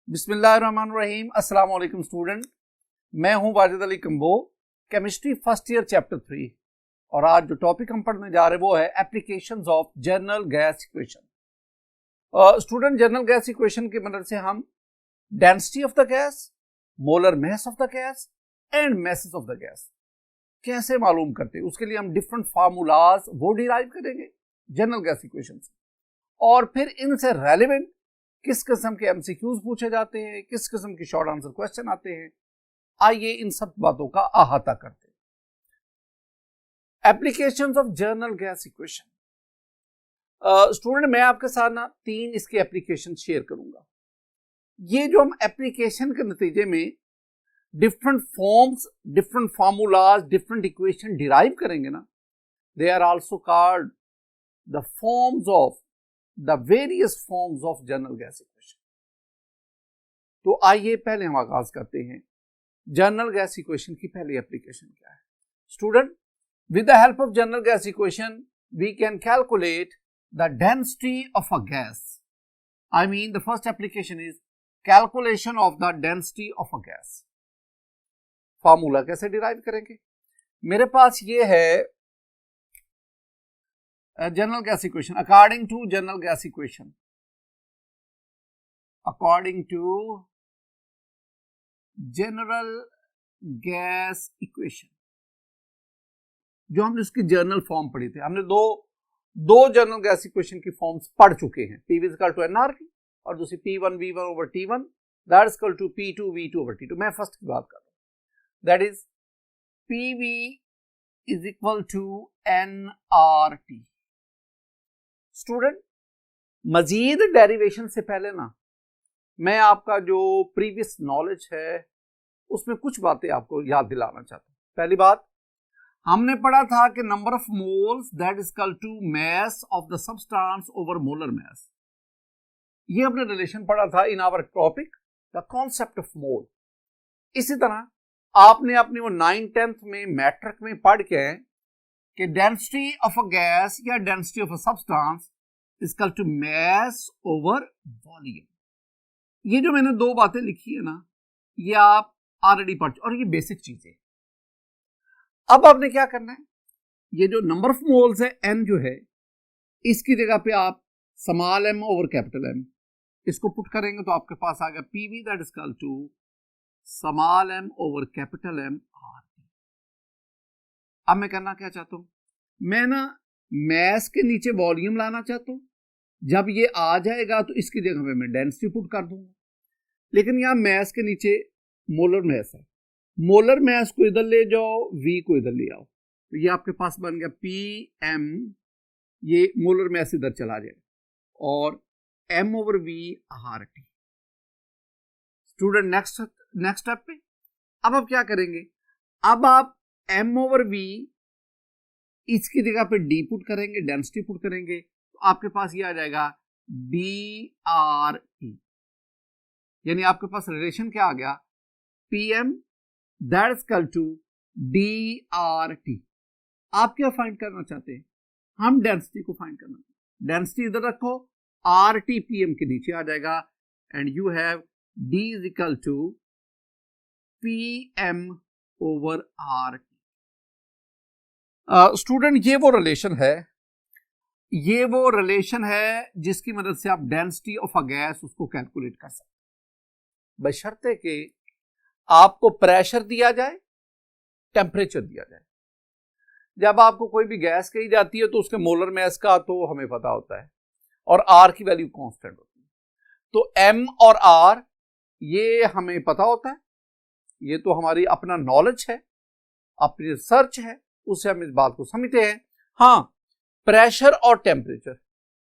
बिस्मिल्लाहिर्रहमानिर्रहीम। अस्सलाम वालेकुम स्टूडेंट, मैं हूं Wajid Ali combo, chemistry first year chapter 3। और आज जो टॉपिक हम पढ़ने जा रहे हैं वो है applications of general gas equation. Student, general gas equation की मदद से हम density of the gas, molar mass of the gas and masses of the gas कैसे मालूम करते हैं, उसके लिए हम डिफरेंट फार्मूलाज वो डिराइव करेंगे जनरल गैस इक्वेशन से। और फिर इनसे रेलिवेंट किस किस्म के एमसीक्यूज पूछे जाते हैं, किस किस्म के शॉर्ट आंसर क्वेश्चन आते हैं, आइए इन सब बातों का अहाता करते हैं। Applications of general gas equation. Student, मैं आपके साथ ना 3 इसके एप्लीकेशन शेयर करूंगा। ये जो हम एप्लीकेशन के नतीजे में different forms, different formulas, different equation derive करेंगे ना, they are also called the forms of the various forms of general gas equation. तो आइए पहले हम आगाज करते हैं जनरल गैस इक्वेशन की पहली एप्लीकेशन क्या है। Student, with the help of general gas equation we can calculate the density of a gas. I mean the first application is calculation of the density of a gas. Formula कैसे derive करेंगे? मेरे पास ये है general gas equation. According to general gas equation, according to general gas equation, जो हमने उसकी general form पढ़ी थी, हमने दो जनरल गैस इक्वेशन की फॉर्म्स पढ़ चुके हैं। P V equal to nRT और दूसरी P1V1 over T1 that is equal to P2V2 over T2। मैं फर्स्ट की बात कर रहा हूं, that is PV is equal to nRT। Student, मजीद डेरिवेशन से पहले ना मैं आपका जो प्रीवियस नॉलेज है उसमें कुछ बातें आपको याद दिलाना चाहता हूं। पहली बात, हमने पढ़ा था कि number of moles that is equal to mass of the substance over molar mass. ये हमने रिलेशन पढ़ा था in our topic the concept of mole. इसी तरह आपने अपनी वो 9th-10th में मैट्रिक में पढ़ के कि डेंसिटी ऑफ अ गैस या density of a substance is equal to mass over volume. ये जो मैंने 2 बातें लिखी है ना, ये आप ऑलरेडी पढ़ चुके, और ये बेसिक चीजें। अब आपने क्या करना है, ये जो नंबर ऑफ मोल्स है n जो है, इसकी जगह पे आप small m over capital M इसको पुट करेंगे तो आपके पास आ गया PV that is equal to small m over capital M RT। अब मैं करना क्या चाहता हूं, मैं ना मास के नीचे वॉल्यूम लाना चाहता हूं। जब ये आ जाएगा तो इसकी जगह पे मैं डेंसिटी पुट कर दूंगा। लेकिन यहां मास के नीचे मोलर मास है, मोलर मास को इधर ले जाओ, V को इधर ले आओ, तो ये आपके पास बन गया PM। ये मोलर मास इधर चला जाएगा और M over V RT। Student, next step पे अब आप क्या करेंगे, अब आप M ओवर V इसकी जगह पे D पुट करेंगे, डेंसिटी पुट करेंगे, तो आपके पास ये आ जाएगा DRT। यानी आपके पास रिलेशन क्या आ गया, PM that is equal to DRT। आप क्या फाइंड करना चाहते हैं? हम डेंसिटी को फाइंड करना चाहते हैं। डेंसिटी इधर रखो, RT PM के नीचे आ जाएगा and you have D is equal to PM over RT। Student, ये वो रिलेशन है जिसकी मदद से आप डेंसिटी ऑफ अ गैस उसको कैलकुलेट कर सकते हैं, बशर्ते कि आपको प्रेशर दिया जाए, टेम्परेचर दिया जाए। जब आपको कोई भी गैस कही जाती है तो उसके मोलर मास का तो हमें पता होता है और R की वैल्यू कांस्टेंट होती है, तो M और R ये हमें पता होता है, ये तो हमारी अपना नॉलेज है, अपनी रिसर्च है, उससे हम इस बात को समझते हैं। हाँ, प्रेशर और टेम्परेचर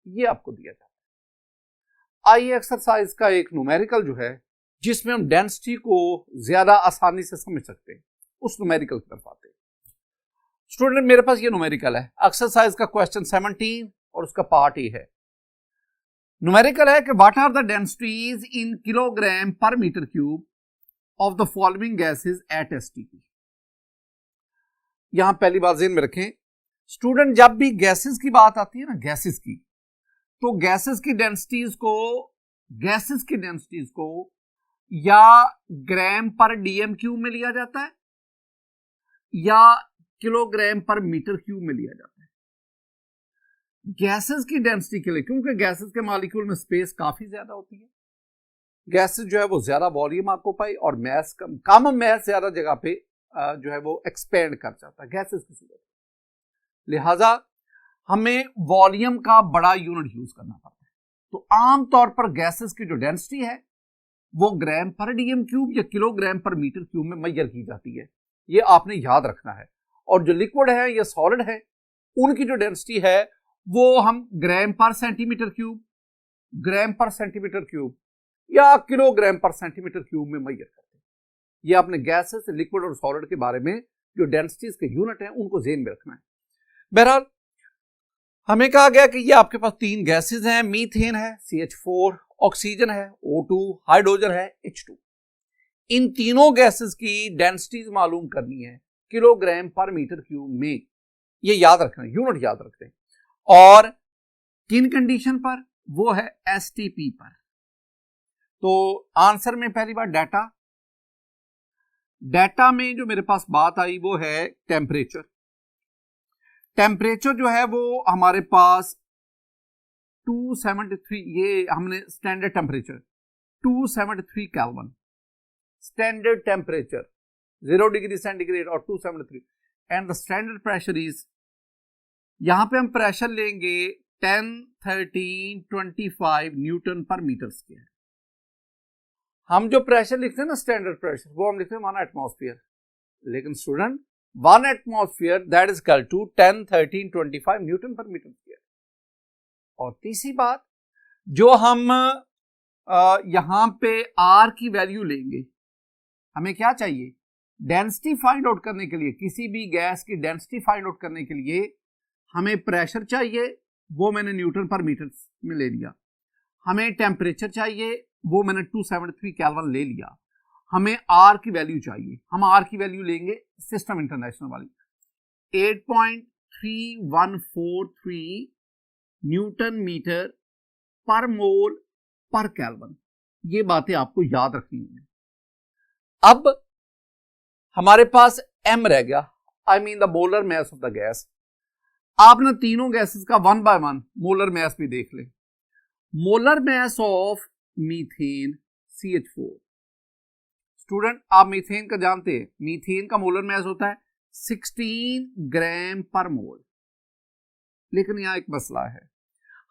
ये आपको दिया जाता है। आइए एक्सरसाइज का एक न्यूमेरिकल जो है जिसमें हम डेंसिटी को ज्यादा आसानी से समझ सकते हैं, उस न्यूमेरिकल की तरफ आते हैं। स्टूडेंट, मेरे पास ये न्यूमेरिकल है, एक्सरसाइज का क्वेश्चन 17 और उसका पार्ट ए है। न्यूमेरिकल है कि what are the densities in kilogram per metre cube of the following gases at STP। यहां पहली बात ज़हन में रखें स्टूडेंट, जब भी गैसेस की बात आती है ना, गैसेस की, तो गैसेस की डेंसिटीज को या ग्राम पर डीएम क्यूब में लिया जाता है या किलोग्राम पर मीटर क्यूब में लिया जाता है। गैसेस की डेंसिटी के लिए, क्योंकि गैसेस के मॉलिक्यूल में स्पेस काफी ज्यादा होती है, गैसेस जो है वो ज्यादा वॉल्यूम ऑक्यूपाई और मैस कम मैस ज्यादा जगह पे जो है वो एक्सपेंड कर जाता है गैसेस की सूरत, लिहाजा हमें वॉल्यूम का बड़ा यूनिट यूज करना पड़ता है। तो आमतौर पर गैसेस की जो डेंसिटी है वो ग्राम पर डीएम क्यूब या किलोग्राम पर मीटर क्यूब में मेजर की जाती है, ये आपने याद रखना है। और जो लिक्विड है या सॉलिड है उनकी जो डेंसिटी है वो हम ग्राम पर सेंटीमीटर क्यूब, ग्राम पर सेंटीमीटर क्यूब या किलोग्राम पर सेंटीमीटर क्यूब में मेजर करते हैं। ये आपने गैसेस, लिक्विड और सॉलिड के बारे में जो डेंसिटीज के यूनिट हैं उनको ज़हन में रखना है। बहरहाल हमें कहा गया कि ये आपके पास 3 गैसेस हैं, मीथेन है CH4, ऑक्सीजन है O2, हाइड्रोजन है H2। इन तीनों गैसेस की डेंसिटीज मालूम करनी है किलोग्राम पर मीटर क्यूब में, ये याद रखना, यूनिट याद रखते हैं। और किन कंडीशन पर? वो है STP पर। तो आंसर में पहली बार डाटा में जो मेरे पास बात आई वो है टेम्परेचर। टेम्परेचर जो है वो हमारे पास 273, ये हमने standard temperature 273 kelvin, standard temperature 0 degree centigrade और 273, and the standard pressure is, यहां पे हम प्रेशर लेंगे 10, 13, 25 न्यूटन पर मीटर स्क्वायर। हम जो प्रेशर लिखते हैं ना स्टैंडर्ड प्रेशर, वो हम लिखते हैं 1 एटमॉस्फेयर, लेकिन student 1 atmosphere that is equal to 10, 13, 25 newton per metre square. और तीसरी बात, जो हम यहां पे R की वैल्यू लेंगे, हमें क्या चाहिए? डेंसिटी फाइंड आउट करने के लिए, किसी भी गैस की डेंसिटी फाइंड आउट करने के लिए हमें प्रेशर चाहिए, वो मैंने न्यूटन पर मीटर में ले लिया। हमें टेम्परेचर चाहिए, वो मैंने 273 केल्विन ले लिया। हमें R की वैल्यू चाहिए, हम R की वैल्यू लेंगे सिस्टम इंटरनेशनल वाली 8.3143 न्यूटन मीटर पर मोल पर केल्विन। ये बातें आपको याद रखनी होंगी। अब हमारे पास M रह गया, आई mean the molar mass of the gas. आप ना तीनों गैसेस का 1 बाय 1 मोलर मास भी देख ले। Molar mass of methane CH4, student आप मीथेन का जानते हैं, मीथेन का मोलर मास होता है 16 ग्राम पर मोल। लेकिन यहां एक मसला है,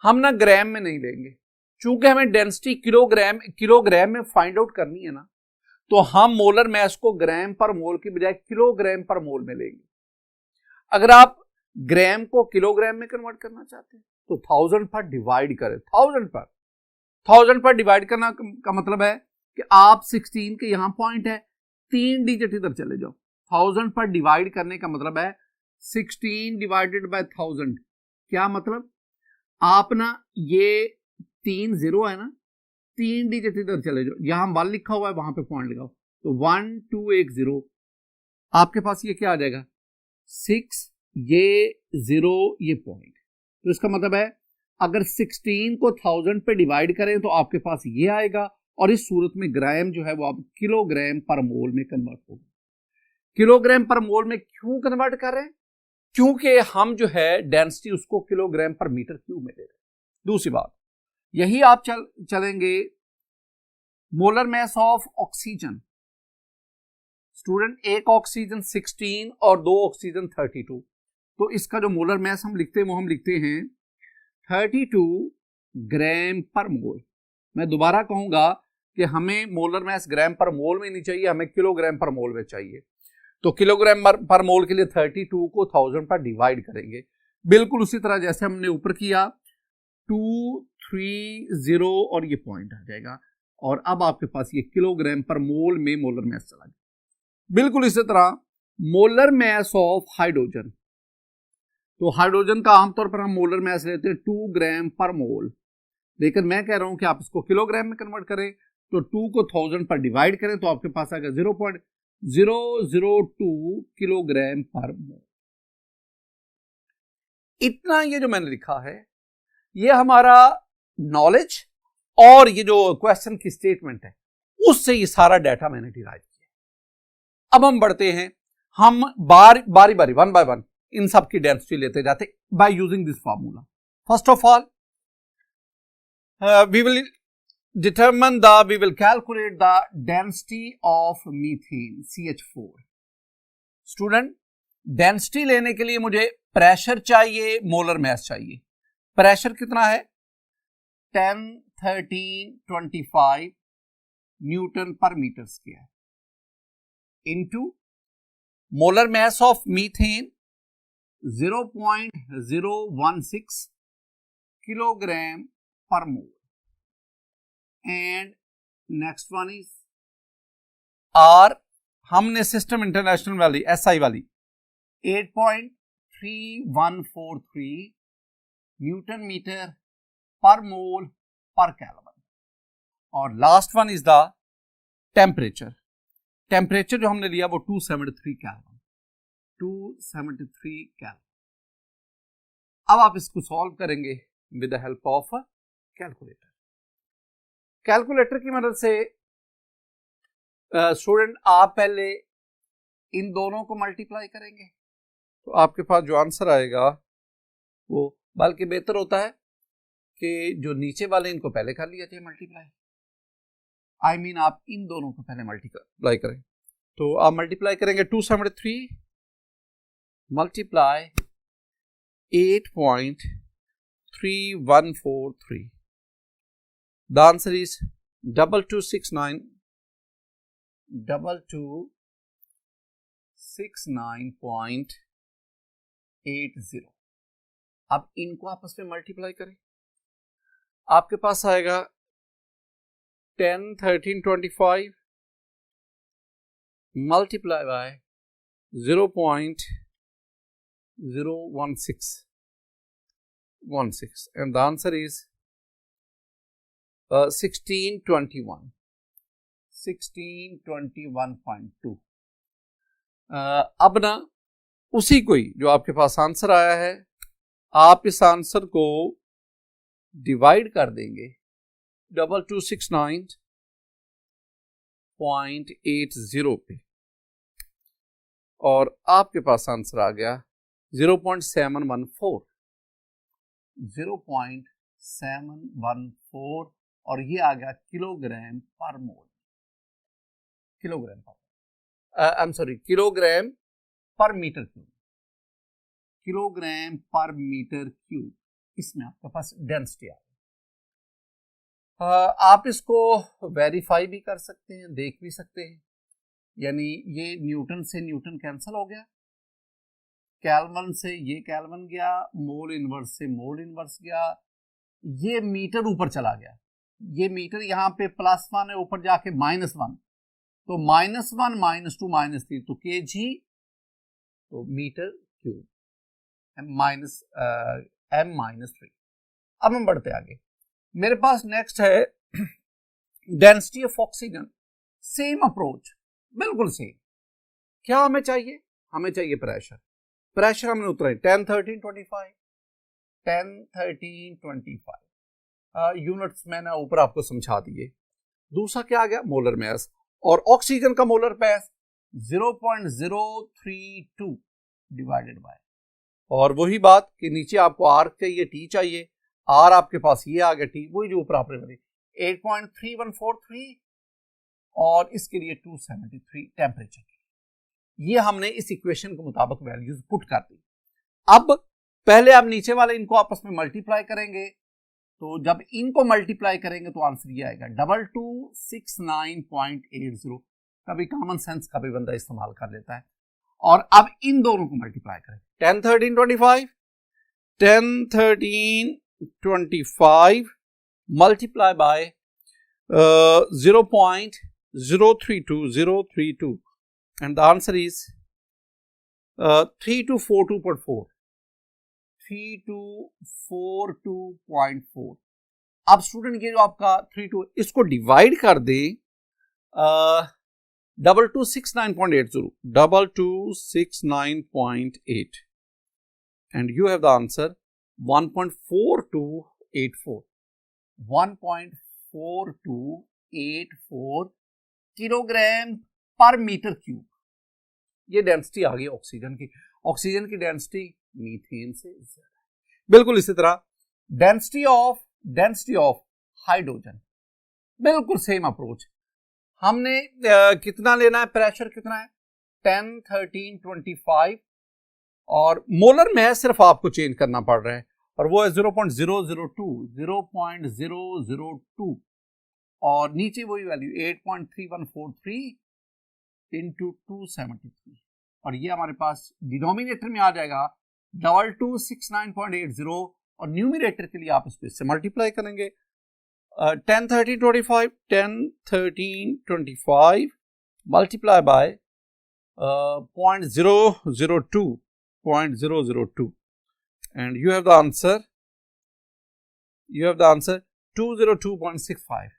हम ना ग्राम में नहीं लेंगे, चूंकि हमें डेंसिटी किलोग्राम में फाइंड आउट करनी है ना, तो हम मोलर मास को ग्राम पर मोल की बजाय किलोग्राम पर मोल में लेंगे। अगर आप ग्राम को किलोग्राम में कन्वर्ट करना चाहते हैं तो 1000 पर डिवाइड करें। 1000 पर डिवाइड करना का मतलब है कि आप 16 के यहां पॉइंट है, 3 डिजिट इधर चले जाओ। 1000 पर डिवाइड करने का मतलब है 16 डिवाइडेड बाय 1000। क्या मतलब? आप ना ये 3 0 है ना, 3 डिजिट इधर चले जाओ, यहां 1 लिखा हुआ है वहां पे पॉइंट लगाओ, तो 1 2 1 0, आपके पास ये क्या आ जाएगा 6, ये 0, ये पॉइंट। तो इसका मतलब है अगर 16 को 1000 पे डिवाइड करें तो आपके पास ये आएगा, और इस सूरत में ग्राम जो है वो आप किलोग्राम पर मोल में कन्वर्ट होगा। किलोग्राम पर मोल में क्यों कन्वर्ट कर रहे हैं? क्योंकि हम जो है डेंसिटी उसको किलोग्राम पर मीटर क्यूब में ले रहे हैं। दूसरी बात, यही आप चलेंगे molar mass of oxygen. Student एक ऑक्सीजन 16 और 2 ऑक्सीजन 32, तो इसका जो मोलर मास हम लिखते हैं वो हम लिखते हैं 32 ग्राम पर मोल। मैं दोबारा कहूंगा कि हमें मोलर मास ग्राम पर मोल में नहीं चाहिए, हमें किलोग्राम पर मोल में चाहिए। तो किलोग्राम पर मोल के लिए 32 को 1000 पर डिवाइड करेंगे, बिल्कुल उसी तरह जैसे हमने ऊपर किया 2 3 0 और ये पॉइंट आ जाएगा, और अब आपके पास ये किलोग्राम पर मोल में मोलर मास चला गया। बिल्कुल इसी तरह मोलर मास ऑफ हाइड्रोजन, तो हाइड्रोजन का आमतौर पर हम मोलर मास लेते हैं 2 ग्राम पर मोल, लेकिन मैं कह रहा हूं कि आप इसको किलोग्राम में कन्वर्ट करें, तो 2 को 1000 पर डिवाइड करें तो आपके पास आएगा 0.002 किलोग्राम पर मोल। इतना ये जो मैंने लिखा है ये हमारा नॉलेज और ये जो क्वेश्चन की स्टेटमेंट है उससे ये सारा डाटा मैंने डिराइव किया। अब हम बढ़ते हैं, हम बारी बारी वन बाय वन इन सब की डेंसिटी लेते जाते by using this formula. First of all we will calculate the density of methane CH4। Student, density लेने के लिए मुझे प्रेशर चाहिए, मोलर मास चाहिए। प्रेशर कितना है? 10, 13, 25 newton per metre square into molar mass of methane 0.016 kilogram per mole, and next one is R, हमने system international वाली SI वाली 8.3143 न्यूटन मीटर पर मोल पर केल्विन, और last one is the temperature. Temperature जो हमने लिया वो 273 केल्विन, 273 केल्विन। अब आप इसको सॉल्व करेंगे with the help of calculator. Calculator की मदद से स्टूडेंट आप पहले इन दोनों को मल्टीप्लाई करेंगे तो आपके पास जो आंसर आएगा वो, बल्कि बेहतर होता है कि जो नीचे वाले इनको पहले कर लिया जाए मल्टीप्लाई। आई मीन आप इन दोनों को पहले मल्टीप्लाई करें। तो आप मल्टीप्लाई करेंगे 273 मल्टीप्लाई 8.3143। The answer is 2269.80। अब इनको आपस में मल्टीप्लाई करें, आपके पास आएगा 10, 13, 25 multiply by 0.016 and the answer is 1621.2। अब ना उसी को ही जो आपके पास आंसर आया है, आप इस आंसर को डिवाइड कर देंगे 2269.80 पे, और आपके पास आंसर आ गया 0.714, और ये आ गया किलोग्राम पर मोल, kilogram per metre cube, kilogram per metre cube. इसमें आपके पास डेंसिटी आ गई। आप इसको वेरीफाई भी कर सकते हैं, देख भी सकते हैं, यानी ये न्यूटन से न्यूटन कैंसिल हो गया, केल्विन से ये केल्विन गया, मोल इनवर्स से मोल इनवर्स गया, ये मीटर ऊपर चला गया, ये मीटर यहाँ पे +1 है, ऊपर जाके -1, तो -1 -2 -3 तो kg, तो मीटर क्यूब m-3। अब हम बढ़ते आगे। मेरे पास नेक्स्ट है density of oxygen. Same approach, बिल्कुल सेम। क्या हमें चाहिए? हमें चाहिए प्रेशर। प्रेशर हमने उतराई 10, 13, 25 10, 13, 25 यूनिट्स मैंने ऊपर आपको समझा दिए। दूसरा क्या आ गया? मोलर मास, और ऑक्सीजन का मोलर मास 0.032 डिवाइडेड बाय, और वही बात कि नीचे आपको आर चाहिए, टी चाहिए, आर आपके पास ये आ गया, टी वही जो ऊपर आपने बनी 8.3143, और इसके लिए 273 टेम्परेचर। ये हमने इस इक्वेशन के मुताबिक वैल्यूज पुट कर दी। अब पहले आप नीचे वाले इनको आपस में मल्टीप्लाई करेंगे, तो जब इनको मल्टीप्लाई करेंगे तो आंसर ये आएगा 2269.80। कभी कॉमन सेंस का भी बंदा इस्तेमाल कर लेता है। और अब इन दोनों को मल्टीप्लाई करें 10, 13, 25 10, 13, 25 multiply by 0.032 and the answer is 3242.4 3242.4। अब स्टूडेंट ये जो आपका 32 इसको डिवाइड कर दें 2269.80 2269.8 and you have the answer 1.4284 1.4284 kilogram per metre cube. ये डेंसिटी आ गई ऑक्सीजन की। ऑक्सीजन की डेंसिटी मीथेन से ज्यादा है। बिल्कुल इसी तरह डेंसिटी ऑफ हाइड्रोजन, बिल्कुल सेम अप्रोच। हमने कितना लेना है, प्रेशर कितना है 10, 13, 25 और मोलर में सिर्फ आपको चेंज करना पड़ रहा है और वो है 0.002 और नीचे वही वैल्यू 8.3143 इंटू 273 और ये हमारे पास डिनोमिनेटर में आ जाएगा 2269.80 और न्यूमिनेटर के लिए आप इससे मल्टीप्लाई करेंगे 10, 13, 25 10, 13, 25 multiply by 0.002 and you have the answer 202.65.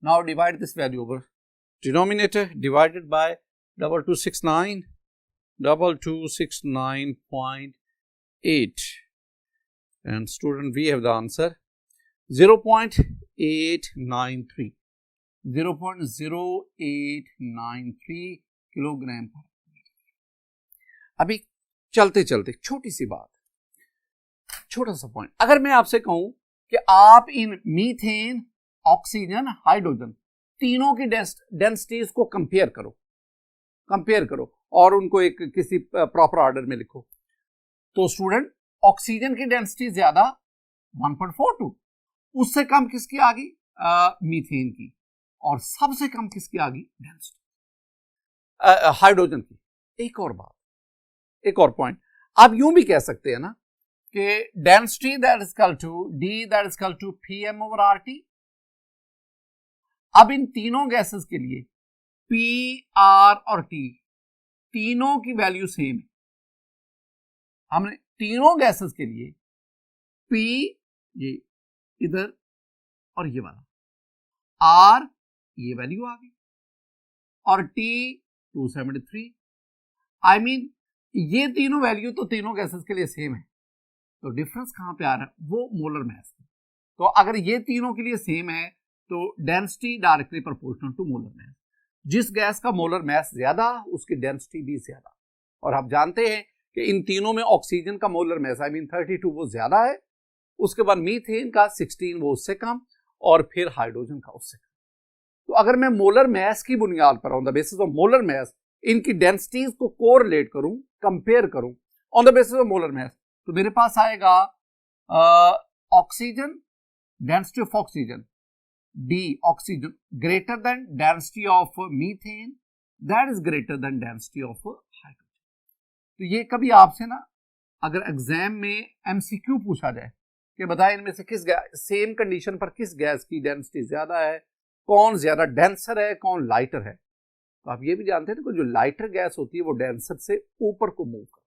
Now divide this value over denominator divided by 2269.8 and student we have the answer 0.0893 kilogram पर। अभी चलते चलते छोटी सी बात, छोटा सा पॉइंट, अगर मैं आपसे कहूं कि आप इन मीथेन, ऑक्सीजन, हाइड्रोजन तीनों की डेंसिटीज को कंपेयर करो और उनको एक किसी प्रॉपर ऑर्डर में लिखो, तो स्टूडेंट ऑक्सीजन की डेंसिटी ज्यादा 1.42, उससे कम किसकी आ गई मीथेन की, और सबसे कम किसकी आ गई डेंसिटी हाइड्रोजन की। एक और बात, एक और पॉइंट, आप यूं भी कह सकते हैं ना कि density that is equal to D that is equal to PM over RT. अब इन तीनों गैसेस के लिए पी, आर और टी तीनों की वैल्यू सेम है। हमने तीनों गैसेस के लिए पी ये इधर और ये वाला, आर ये वैल्यू आ गई और टी 273। आई मीन ये तीनों वैल्यू तो तीनों गैसेस के लिए सेम है, तो डिफरेंस कहां पे आ रहा है, वो मोलर मास। तो अगर ये तीनों के लिए सेम है तो density directly proportional to molar mass. जिस गैस का मोलर मास ज्यादा उसकी डेंसिटी भी ज्यादा, और आप जानते हैं कि इन तीनों में ऑक्सीजन का मोलर मास आई मीन 32 वो ज्यादा है, उसके बाद मीथेन का 16 वो उससे कम, और फिर हाइड्रोजन का उससे कम। तो अगर मैं मोलर मास की बुनियाद पर on the basis of molar mass इनकी डेंसिटीज को कोरिलेट करूं, कंपेयर करूं on the basis of molar mass, तो मेरे पास आएगा oxygen, density of oxygen D oxygen greater than density of methane that is greater than density of hydrogen. तो ये कभी आपसे ना अगर एग्जाम में एमसीक्यू पूछा जाए कि बताएं इनमें से किस गैस, सेम कंडीशन पर किस गैस की डेंसिटी ज्यादा है, कौन ज्यादा डेंसर है, कौन लाइटर है, तो आप ये भी जानते हैं कि जो लाइटर गैस होती है वो डेंसर से ऊपर को मूव करती है।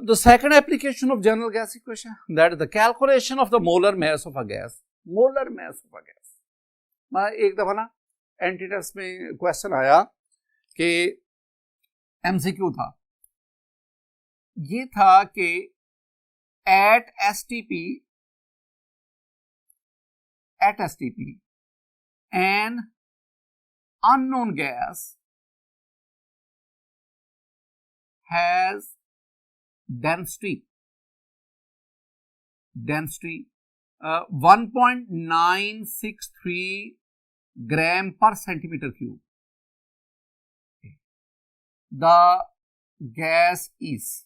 The second application of general gas equation, that is the calculation of the molar mass of a gas. Molar mass of a gas. एक दफा ना एंट्री में क्वेश्चन आया कि एमसीक्यू था, ये था कि at STP an unknown gas has density 1.963 gram per centimeter cube. The gas is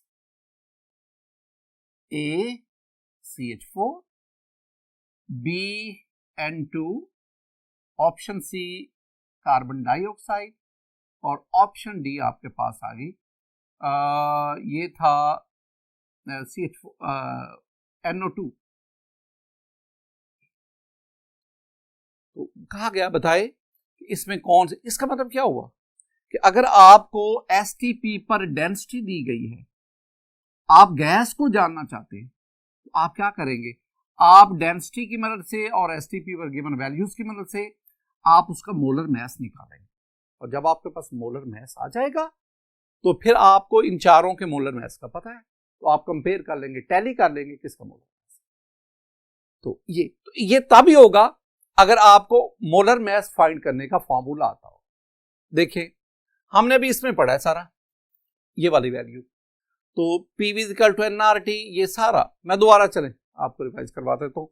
A CH4, B N2, option C carbon dioxide और ऑप्शन डी आपके पास आ गई ये था NO2। तो कहा गया बताए कि इसमें कौन से, इसका मतलब क्या हुआ कि अगर आपको एसटीपी पर डेंसिटी दी गई है, आप गैस को जानना चाहते हैं, तो आप क्या करेंगे, आप डेंसिटी की मदद से और एसटीपी पर गिवन वैल्यूज की मदद से आप उसका मोलर मास निकालेंगे, और जब आपके पास मोलर मास आ जाएगा तो फिर आपको इन चारों के मोलर मास का पता है, तो आप कंपेयर कर लेंगे, टैली कर लेंगे किसका मोलर तो ये तब ही होगा अगर आपको मोलर मास फाइंड करने का फॉर्मूला आता हो। देखिए हमने भी इसमें पढ़ा है सारा ये वाली वैल्यू, तो PV इक्वल टू NRT, ये सारा मैं दोबारा चलें आपको रिवाइज करवा देता हूं।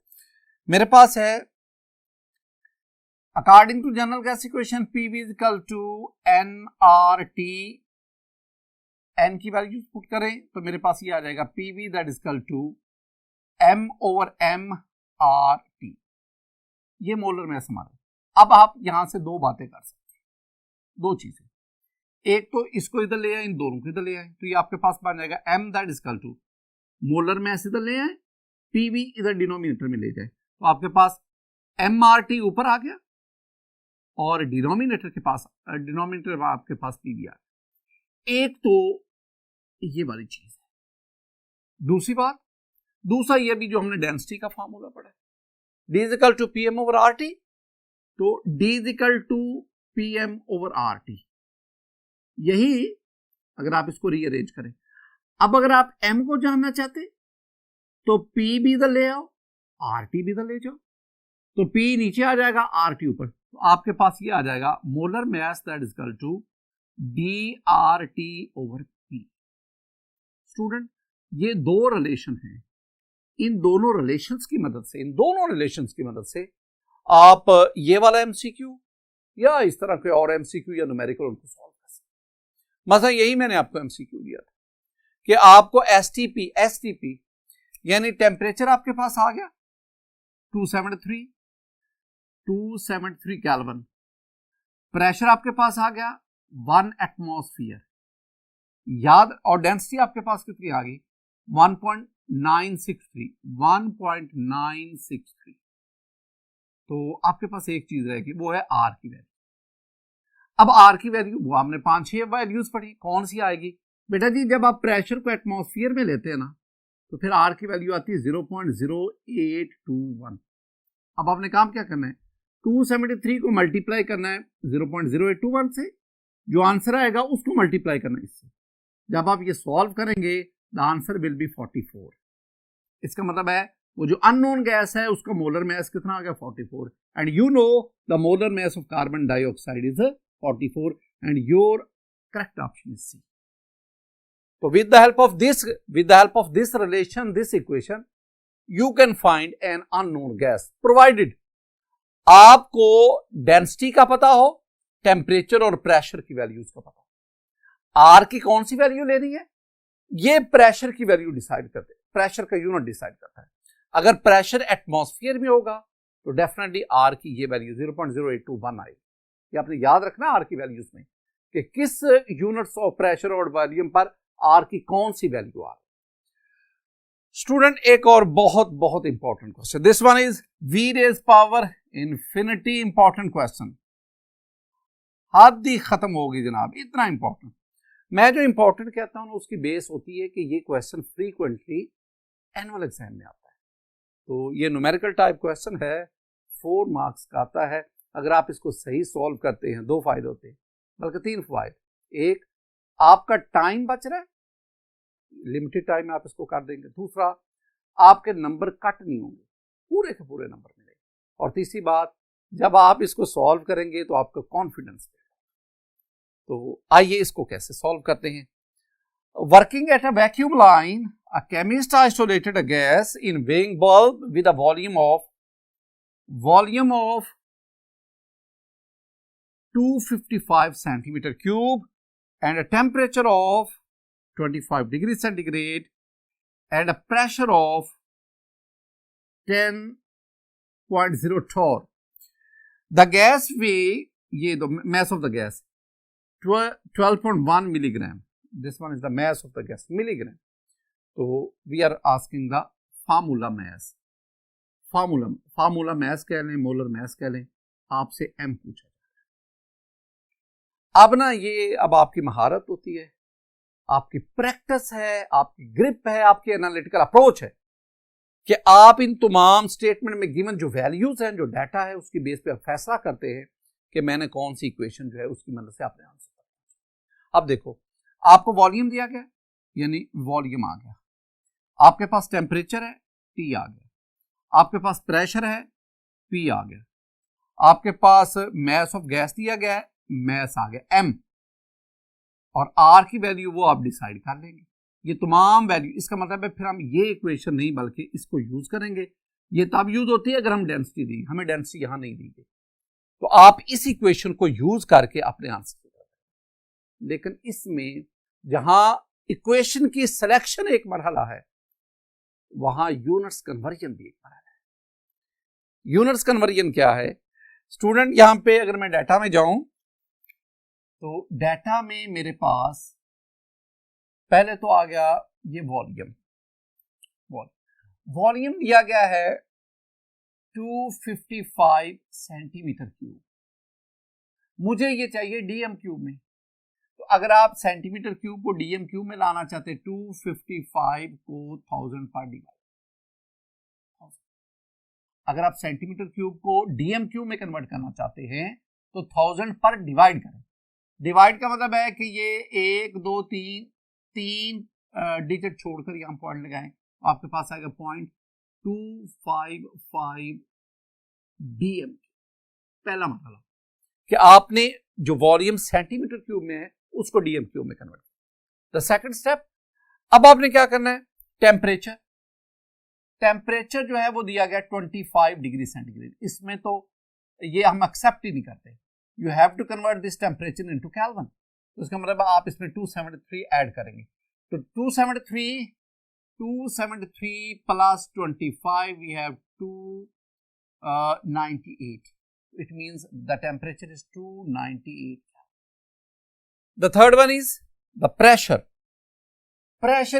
मेरे पास है according to general gas equation PV इक्वल टू NRT, N की वैल्यू पुट करें तो मेरे पास ये आ जाएगा PV that is equal to M/MRT, ये मोलर मास हमारा। अब आप यहां से दो बातें कर सकते हैं, दो चीजें, एक तो इसको इधर ले आए, इन दोनों को इधर ले आए, तो ये आपके पास बन जाएगा M that is equal to molar mass इधर ले आए, PV इधर डिनोमिनेटर में ले जाए, तो आपके पास MRT ऊपर आ गया और डिनोमिनेटर के पास आपके पास PV आ गया। एक तो ये वाली चीज है। दूसरी बात, दूसरा ये भी जो हमने डेंसिटी का फार्मूला पढ़ा है, D is equal to PM/RT, तो D is equal to PM/RT, यही अगर आप इसको रीअरेंज करें। अब अगर आप M को जानना चाहते तो P भी इधर ले आओ, RT भी इधर ले जाओ, तो P नीचे आ जाएगा, RT ऊपर, तो आपके पास ये आ जाएगा molar mass that is equal to DRT/P। Student ये दो रिलेशन हैं, इन दोनों रिलेशंस की मदद से आप ये वाला MCQ या इस तरह के और MCQ या न्यूमेरिकल उनको सॉल्व कर सकते। मतलब यही मैंने आपको MCQ दिया था कि आपको STP यानी टेम्परेचर आपके पास आ गया 273 केल्विन, प्रेशर आपके पास आ गया 1 एटमॉस्फेयर, याद, और डेंसिटी आपके पास कितनी आ गई 1.963, तो आपके पास एक चीज रहेगी, वो है R की वैल्यू। अब R की वैल्यू वो हमने 5-6 वैल्यूज पढ़ी, कौन सी आएगी बेटा जी, जब आप प्रेशर को एटमॉस्फेयर में लेते हैं ना तो फिर R की वैल्यू आती है 0.0821। अब आपने काम क्या करना है, 273 को मल्टीप्लाई करना है 0.0821 से, जो आंसर आएगा उसको मल्टीप्लाई करना है इससे। जब आप ये सॉल्व करेंगे द आंसर विल बी 44। इसका मतलब है वो जो अननोन गैस है उसका मोलर मास कितना आ गया 44, and you know the molar mass of carbon dioxide is 44 and your correct option is C. तो with the help of this relation, this equation, you can find an unknown gas provided आपको density का पता हो, temperature और pressure की values का पता हो। आर की कौन सी वैल्यू लेनी है, ये प्रेशर की वैल्यू डिसाइड करते हैं, प्रेशर का यूनिट डिसाइड करता है। अगर प्रेशर एटमॉस्फेयर में होगा तो डेफिनेटली आर की ये वैल्यू 0.0821 आएगी। ये आपने याद रखना आर की वैल्यूज में कि किस यूनिट्स ऑफ प्रेशर और वॉल्यूम पर आर की कौन सी वैल्यू आ रही है। स्टूडेंट एक और बहुत बहुत important question, this one is V raise power infinity, important question, हद ही खत्म होगी जनाब, इतना इंपॉर्टेंट। मैं जो इंपॉर्टेंट कहता हूं उसकी बेस होती है कि ये क्वेश्चन फ्रीक्वेंटली एनुअल एग्जाम में आता है, तो ये न्यूमेरिकल टाइप क्वेश्चन है, 4 मार्क्स का आता है। अगर आप इसको सही सॉल्व करते हैं 2 फायदे होते हैं, बल्कि 3 फायदे। एक, आपका टाइम बच रहा है, लिमिटेड टाइम में आप इसको कर देंगे। दूसरा, आपके नंबर कट नहीं होंगे, पूरे के पूरे नंबर मिलेंगे। और तीसरी बात, जब आप इसको सॉल्व करेंगे तो आपका कॉन्फिडेंस बढ़ेगा। तो आइए इसको कैसे सॉल्व करते हैं। Working at a vacuum line, a chemist isolated a gas in weighing bulb with a volume of 255 centimeter cube and a temperature of 25 degrees centigrade and a pressure of 10.0 torr. The gas weigh, the mass of the gas 12.1 milligram. This one is the mass of the gas, milligram. So we are asking the formula mass. Formula mass कह लें, molar mass कह लें, आपसे M पूछा। अब ना ये अब आपकी महारत होती है, आपकी प्रैक्टिस है, आपकी ग्रिप है, आपकी एनालिटिकल अप्रोच है कि आप इन तमाम स्टेटमेंट में गिवन जो वैल्यूज हैं, जो डाटा है, उसकी बेस पे आप फैसला करते हैं कि मैंने कौन सी इक्वेशन जो है उसकी मदद से आपने आंसर करना। अब देखो, आपको वॉल्यूम दिया गया यानी वॉल्यूम आ गया, आपके पास टेम्परेचर है T आ गया, आपके पास प्रेशर है, P आ गया, आपके पास मैस ऑफ गैस दिया गया है, मैस आ गया M, और R की वैल्यू वो आप डिसाइड कर लेंगे। ये तमाम वैल्यू, इसका मतलब है फिर हम ये इक्वेशन नहीं बल्कि इसको यूज करेंगे। ये तब यूज होती है अगर हम डेंसिटी दी, हमें डेंसिटी यहां नहीं दी गई, तो आप इस इक्वेशन को यूज करके अपने आंसर करें। लेकिन इसमें जहां इक्वेशन की सिलेक्शन एक मरहला है, वहां यूनिट्स कन्वर्जन भी एक मरहला है। यूनिट्स कन्वर्जन क्या है स्टूडेंट? यहां पे अगर मैं डाटा में जाऊं तो डाटा में मेरे पास पहले तो आ गया ये वॉल्यूम दिया गया है 255 सेंटीमीटर क्यूब, मुझे ये चाहिए डीएम क्यूब में। तो अगर आप सेंटीमीटर क्यूब को डीएम क्यूब में लाना चाहते हैं, 255 को 1000 पर डिवाइड, अगर आप सेंटीमीटर क्यूब को डीएम क्यूब में कन्वर्ट करना चाहते हैं तो 1000 पर डिवाइड करें। डिवाइड का मतलब है कि ये 1 2 3 डिजिट छोड़कर यहां पॉइंट लगाएं, आपके पास आएगा 0.255 डीएम। पहला मसला कि आपने जो वॉल्यूम सेंटीमीटर क्यूब में है उसको डीएम क्यूब में कन्वर्ट करना। द सेकंड स्टेप, अब आपने क्या करना है, टेम्परेचर जो है वो दिया गया 25 डिग्री सेंटीग्रेड। इसमें तो ये हम एक्सेप्ट ही नहीं करते, you have to convert this temperature into kelvin. तो इसका मतलब आप इसमें 273 ऐड करेंगे, तो 273 plus 25 we have 298, it means the temperature is 298. The third one is the pressure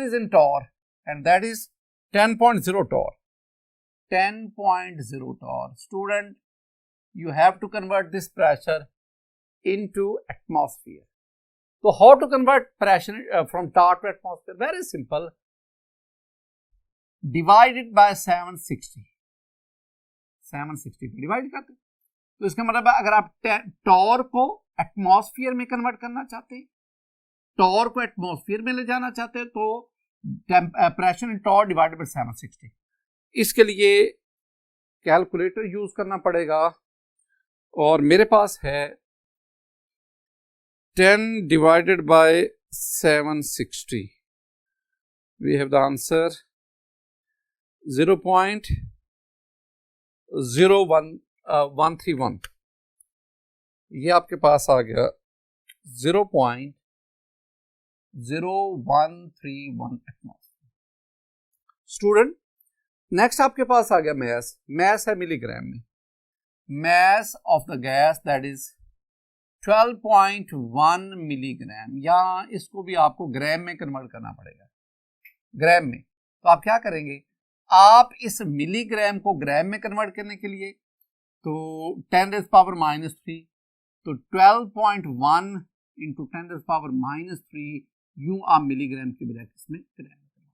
is in torr and that is 10.0 torr. 10.0 torr. Student, you have to convert this pressure into atmosphere. So how to convert pressure from torr to atmosphere? Very simple. Divide it by 760 पे divide करते हैं। तो इसका मतलब है अगर आप Tor को एटमॉस्फेयर में कन्वर्ट करना चाहते हैं, टॉर को एटमॉस्फेयर में ले जाना चाहते हैं, तो pressure in torr divided by 760। इसके लिए कैलकुलेटर यूज करना पड़ेगा और मेरे पास है 10 divided by 760, we have the answer 0.131। ये आपके पास आ गया 0.0131 एटमॉस्फेयर। स्टूडेंट, नेक्स्ट आपके पास आ गया मैस है मिलीग्राम में। Mass of the gas that is 12.1 milligram, या इसको भी आपको ग्राम में कन्वर्ट करना पड़ेगा, ग्राम में। तो आप क्या करेंगे, आप इस मिलीग्राम को ग्राम में कन्वर्ट करने के लिए तो 10⁻³ तो 12.1 इंटू 10⁻³ यूं आप मिलीग्राम की बजाय इसमें ग्राम में,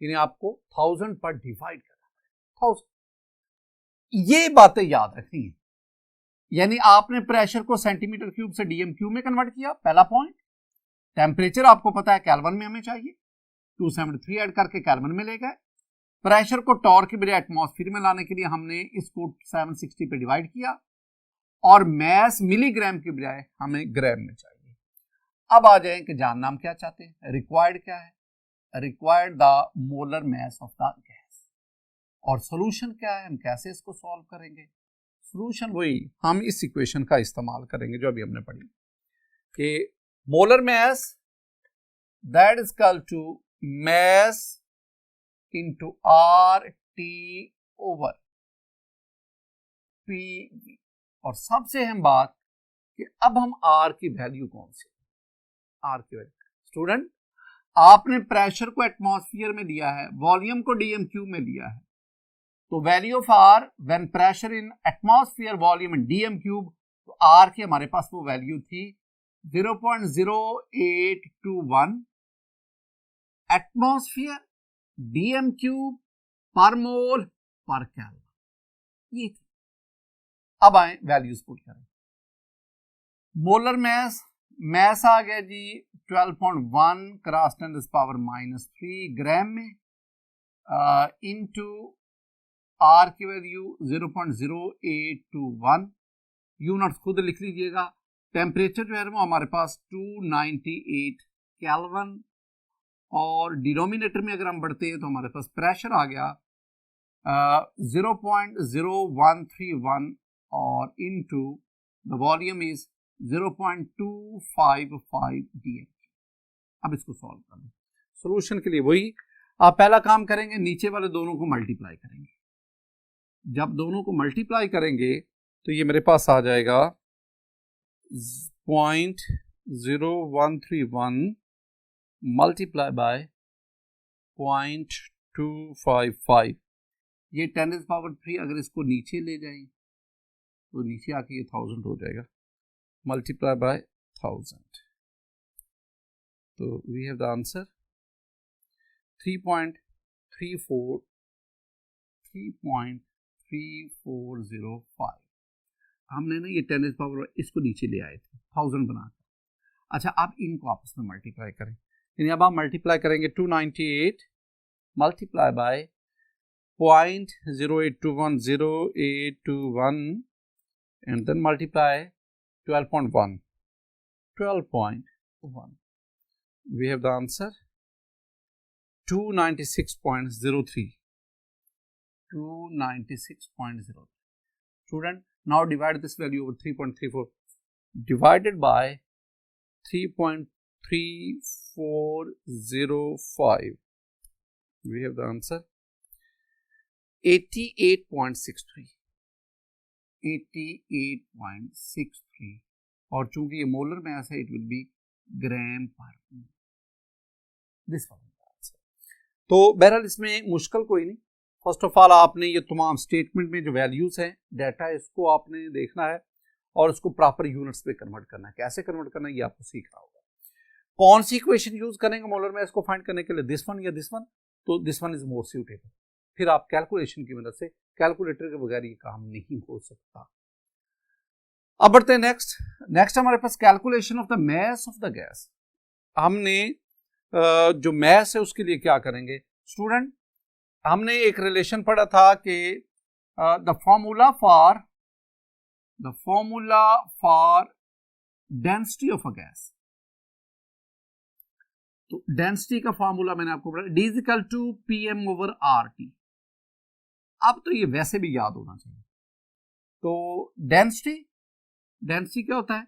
यानी आपको 1000 पर डिवाइड करना है, 1000। ये बातें याद रखनी है, यानी आपने प्रेशर को सेंटीमीटर क्यूब से डीएम क्यूब में कन्वर्ट किया, पहला पॉइंट। टेम्परेचर आपको पता है केल्विन में हमें चाहिए, 273 ऐड करके केल्विन में ले गए। प्रेशर को टॉर की बजाय एटमॉस्फेयर में लाने के लिए हमने इसको 760 पे डिवाइड किया, और मैस मिलीग्राम की बजाय हमें ग्राम में चाहिए। अब आ जाए कि जानना हम क्या चाहते हैं, रिक्वायर्ड क्या है, required the molar mass of the gas, और सॉल्यूशन क्या है, हम कैसे इसको सॉल्व करेंगे। सॉल्यूशन वही हम इस इक्वेशन का इस्तेमाल करेंगे जो अभी हमने पढ़ी कि molar mass that is equal to mass into RT over PV। और सबसे अहम बात कि अब हम R की वैल्यू कौन सी, R की वैल्यू, स्टूडेंट आपने प्रेशर को एटमॉस्फेयर में दिया है, वॉल्यूम को डीएम क्यूब में दिया है, तो value of R when pressure in atmosphere volume in DM cube, तो R की हमारे पास वो वैल्यू थी 0.0821 एटमॉस्फेयर डीएम क्यूब पर मोल पर केल्विन, ये थी। अब आए वैल्यूज पुट करें। मोलर मैस आ गया जी 12.1 क्रॉस 10⁻³ ग्राम में, इनटू आर की वैल्यू 0.0821, यू नॉट खुद लिख लीजिएगा। टेम्परेचर जो है वो हमारे पास 298 केल्विन, और डिनोमिनेटर में अगर हम बढ़ते हैं तो हमारे पास प्रेशर आ गया 0.0131 और into the volume is 0.255 dH। अब इसको सॉल्व कर लें। सोल्यूशन के लिए वही आप पहला काम करेंगे, नीचे वाले दोनों को मल्टीप्लाई करेंगे। जब दोनों को मल्टीप्लाई करेंगे तो ये मेरे पास आ जाएगा 0.0131 मल्टीप्लाई बाय 0.255। ये 10⁻³ अगर इसको नीचे ले जाएं तो नीचे आके ये 1000 हो जाएगा, मल्टीप्लाई बाय 1000। तो वी हैव द आंसर 3.3405। हमने ना ये 10⁻, इसको नीचे ले आए थे 1000 बनाकर। अच्छा, आप इनको आपस में मल्टीप्लाई करें, यानी अब आप मल्टीप्लाई करेंगे 298 multiply by 0.0821 and then multiply 12.1. We have the answer 296.03. 296.03. Student, now divide this value over 3.34 divided by 3.3405. We have the answer 88.63. 88.63, और चूंकि ये मोलर मास है, इट विल बी ग्राम पर दिस वन आंसर। तो बहरहाल इसमें मुश्किल कोई नहीं। फर्स्ट ऑफ ऑल आपने ये तमाम स्टेटमेंट में जो वैल्यूज हैं, डाटा है, इसको आपने देखना है और उसको प्रॉपर यूनिट्स पे कन्वर्ट करना है। कैसे कन्वर्ट करना है ये आपको सीखना होगा। कौन सी इक्वेशन यूज करेंगे मोलर मास को फाइंड करने के लिए, दिस वन या दिस वन? तो this one is more suitable. फिर आप कैलकुलेशन की मदद से, कैलकुलेटर के बगैर ये काम नहीं हो सकता। अब बढ़ते हैं नेक्स्ट हमारे पास calculation of the mass of the gas. हमने जो मास है उसके लिए क्या करेंगे स्टूडेंट, हमने एक रिलेशन पढ़ा था कि the formula for density of a gas. तो डेंसिटी का फॉर्मूला मैंने आपको पढ़ा, D = PM/RT। अब तो ये वैसे भी याद होना चाहिए। तो डेंसिटी क्या होता है?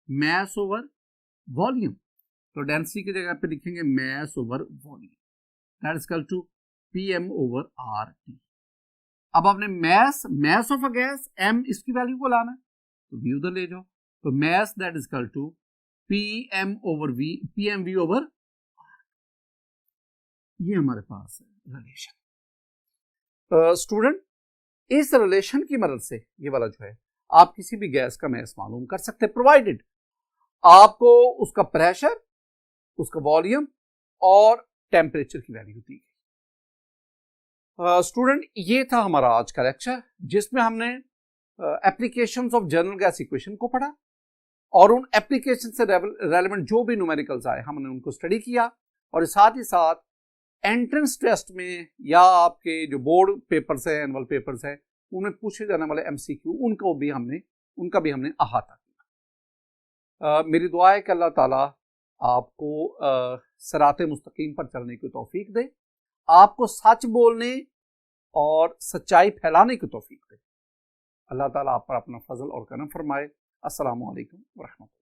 Mass over volume. तो डेंसिटी की जगह पे लिखेंगे mass over volume, that is equal to PM/RT। अब आपने mass of a gas m इसकी वैल्यू को लाना है, तो v उधर ले जाओ। तो mass that is equal to PMV/R। ये हमारे पास है रिलेशन। स्टूडेंट, इस रिलेशन की मदद से ये वाला जो है आप किसी भी गैस का मास मालूम कर सकते हैं, प्रोवाइडेड आपको उसका प्रेशर, उसका वॉल्यूम और टेम्परेचर की वैल्यू दी गई। स्टूडेंट, ये था हमारा आज का लेक्चर, जिसमें हमने applications of general gas equation को पढ़ा और उन एप्लीकेशन से रेलेवेंट जो भी न्यूमेरिकल्स आए हमने उनको स्टडी किया, और साथ ही साथ एंट्रेंस टेस्ट में या आपके जो बोर्ड पेपर्स हैं, एनुअल पेपर्स हैं, उनमें पूछे जाने वाले MCQ उनका भी हमने अहाता किया। मेरी दुआ है कि अल्लाह ताला आपको सिराते मुस्तकीम पर चलने की तौफीक दे, आपको सच बोलने और सच्चाई फैलाने की तौफीक दे। अल्लाह ताला आप पर अपना फजल और करम फरमाए। अस्सलामु अलैकुम व रहमतुल्लाह।